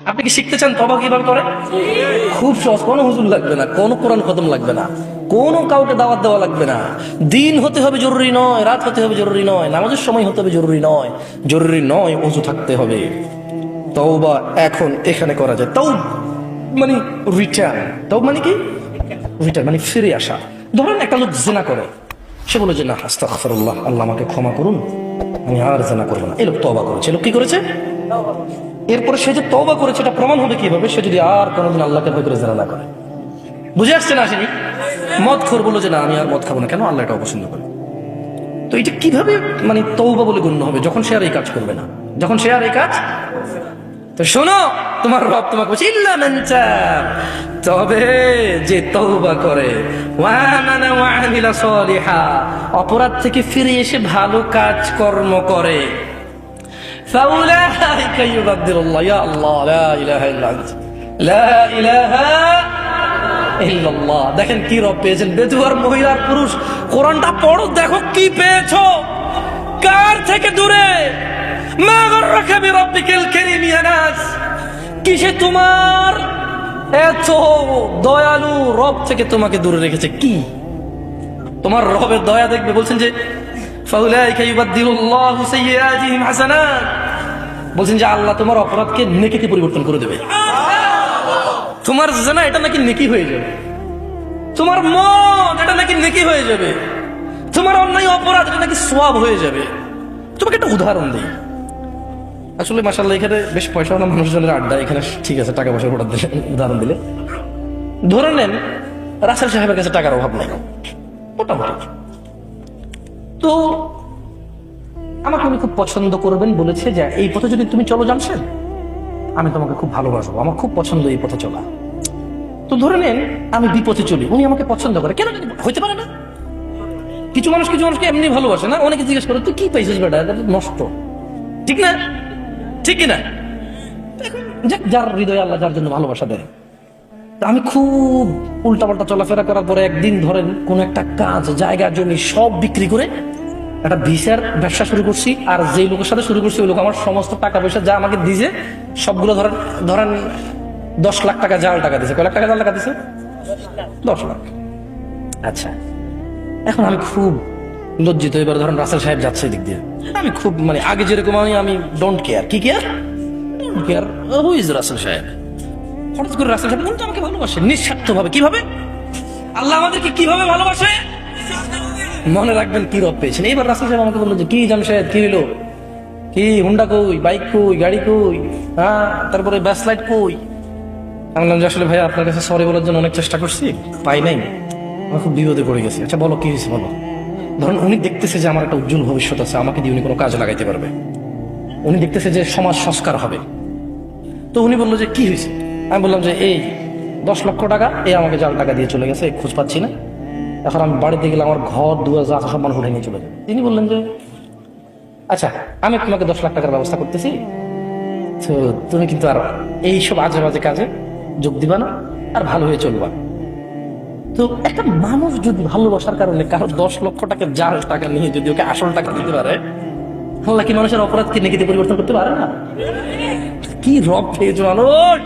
আপনি কি শিখতে চান তওবা কিভাবে করে? খুব সহজ, কোনো হুজুর লাগবে না, কোনো কোরআন খতম লাগবে না, কোনো কাউকে দাওয়াত দেওয়া লাগবে না। দিন হতে হবে জরুরি নয়, রাত হতে হবে জরুরি নয়, নামাজের সময় হতে হবে জরুরি নয়, জরুরি নয় ওযু থাকতে হবে। তওবা এখন এখানে করা যায়। মানে রিটার্ন, মানে কি রিটার্ন মানে ফিরে আসা। ধরেন একটা লোক জিনা করে, সে বলে যে না আস্তাগফিরুল্লাহ, আল্লাহ আমাকে ক্ষমা করুন, আমি আর জিনা করবো না। এই লোক তওবা করেছে। লোক কি করেছে? এরপরে সে যে তওবা করেছে এটা প্রমাণ হবে কিভাবে? সে যদি আর কোনোদিন আল্লাহকে ভয় করে জিনা না করে। বুঝে আসছে না? আসেনি? মদখোর বলল যে না আমি আর মদ খাবো না, কেন? আল্লাহ এটা অপছন্দ করে। তো এটা কিভাবে মানে তওবা বলে গণ্য হবে? যখন সে আর এই কাজ করবে না, যখন সে আর এই কাজ। তো শোনো, তোমার রব তোমাকে বলছে ইল্লা মান তাব, তবে যে তওবা করে, ওয়া আমানা ওয়া আমিলা সলিহা, অপরাধ থেকে ফিরে এসে ভালো কাজ কর্ম করে, ফাউলাইকা ইউবাদদিলুল্লাহ, ইয়া আল্লাহ লা ইলাহা ইল্লা আনতা, লা ইলাহা ইল্লাল্লাহ। দেখেন কি রব পেয়েছেন, বেদুয়ার মহিলা পুরুষ। কোরআনটা পড়ো, দেখো কি পেয়েছো। কার থেকে দূরে? মা গররাকা বিরাব্বিকাল কারীম ইয়া নাস, কিসে তোমার এত দয়ালু রব থেকে তোমাকে দূরে রেখেছে? কি তোমার রবের দয়া দেখবে? বলছেন যে ফাউলাইকা ইউবাদদিলুল্লাহু সাইয়্যাতিহিম হাসানাত, বলছেন যে আল্লাহ তোমার অপরাধকে নেকিতে পরিবর্তন করে দেবে। তোমার জিনা এটা নাকি নেকি হয়ে যাবে, তোমার মদ এটা নাকি নেকি হয়ে যাবে, তোমার অন্যায় অপরাধ এটা নাকি সওয়াব হয়ে যাবে। তোমাকে একটা উদাহরণ দিই। আসলে মাশাআল্লাহ এখানে বেশ পয়সাওয়ালা মানুষজনের আড্ডা, এখানে ঠিক আছে টাকা পয়সার উদাহরণ দিলে। ধরে নেন রাসেল সাহেবের কাছে টাকার অভাব নেই মোটামুটি, তো আমাকে উনি খুব পছন্দ করবেন বলেছে যে এই পথে যদি তুমি চলো জামশেদ, আমি তোমাকে খুব ভালোবাসবো, আমার খুব পছন্দ এই পথে চলা। তো ধরে নেন আমি বিপথে চলি, উনি আমাকে পছন্দ করে, কেন হইতে পারে না? কিছু মানুষকে এমনি ভালোবাসে না, অনেকে জিজ্ঞেস করে তুই কি পাইছিস বেটা, এটা নষ্ট, ঠিক না? ঠিক কিনা? যার হৃদয়ে আল্লাহ যার জন্য ভালোবাসা দেয়। আমি খুব উল্টাপাল্টা চলাফেরা করার পরে একদিন ধরেন কোন একটা কাজ, জায়গা জমি সব বিক্রি করে একটা ভিসার ব্যবসা শুরু করছি। আর যে লোকের সাথে শুরু করছি ওই লোক আমার সমস্ত টাকা পয়সা যা আমাকে দিয়েছে সবগুলো ধরেন 10 লাখ টাকা জাল টাকা দিয়েছে। কয় লাখ টাকা জাল টাকা দিয়েছে? 10 লাখ। আচ্ছা, এখন আমি খুব লজ্জিত। এবার ধরেন রাসেল সাহেব যাচ্ছে দিক দিয়ে, আমি খুব মানে আগে যেরকম আমি ডোন্ট কেয়ার। কি care? Don't care who is Russell সাহেব। হঠাৎ করে রাসেল সাহেব কিন্তু আমাকে ভালোবাসে নিঃস্বার্থ ভাবে। কিভাবে? আল্লাহ আমাদেরকে কিভাবে ভালোবাসে মনে রাখবেন কি রব পেয়েছেন। এবার রাসেল সাহেব আমাকে বললো যে কি জামশেদ কি হলো, কি হুন্ডা কই, বাইক কই, গাড়ি কই, হ্যাঁ তারপরে ব্যাস লাইট কই? আমি বললাম যে আসলে ভাইয়া আপনার কাছে সরি বলার জন্য অনেক চেষ্টা করছি, পাই নাই, আমি খুব বিপদে পড়ে গেছি। আচ্ছা বলো কি হয়েছে বলো। ধরুন উনি দেখতেছে যে আমার একটা উজ্জ্বল ভবিষ্যৎ আছে, আমাকে দিয়ে উনি কোনো কাজে লাগাইতে পারবে, উনি দেখতেছে যে সমাজ সংস্কার হবে। তো উনি বললো যে কি হয়েছে? আমি বললাম যে এই 10 লক্ষ টাকা এই আমাকে জাল টাকা দিয়ে চলে গেছে, খোঁজ পাচ্ছি না, এখন আমি বাড়িতে গেলে আমার ঘর দুয়ার যা সব মানুষ উঠে নিয়ে চলে যায়। তিনি বললেন যে আচ্ছা আমি তোমাকে 10 লাখ টাকার ব্যবস্থা করতেছি, তো তুমি কিন্তু আর এইসব আজে বাজে কাজে যোগ দিবা না, আর ভালো হয়ে চলবা। তো একটা মানুষ যদি ভালোবাসার কারণে কারো 10 লক্ষ টাকার জাল টাকা নিয়ে যদি ওকে আসল টাকা দিতে পারে, আল্লাহ কি মানুষের অপরাধকে নেকিতে পরিবর্তন করতে পারে না? কি রব পেয়েছো মানুষ,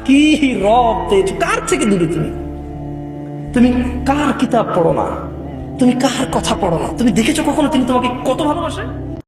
কি রব পেয়েছো। কার থেকে দূরে তুমি কার কিতাব পড়ো না, তুমি কার কথা পড়ো না, তুমি দেখেছো কখনো তিনি তোমাকে কত ভালোবাসে?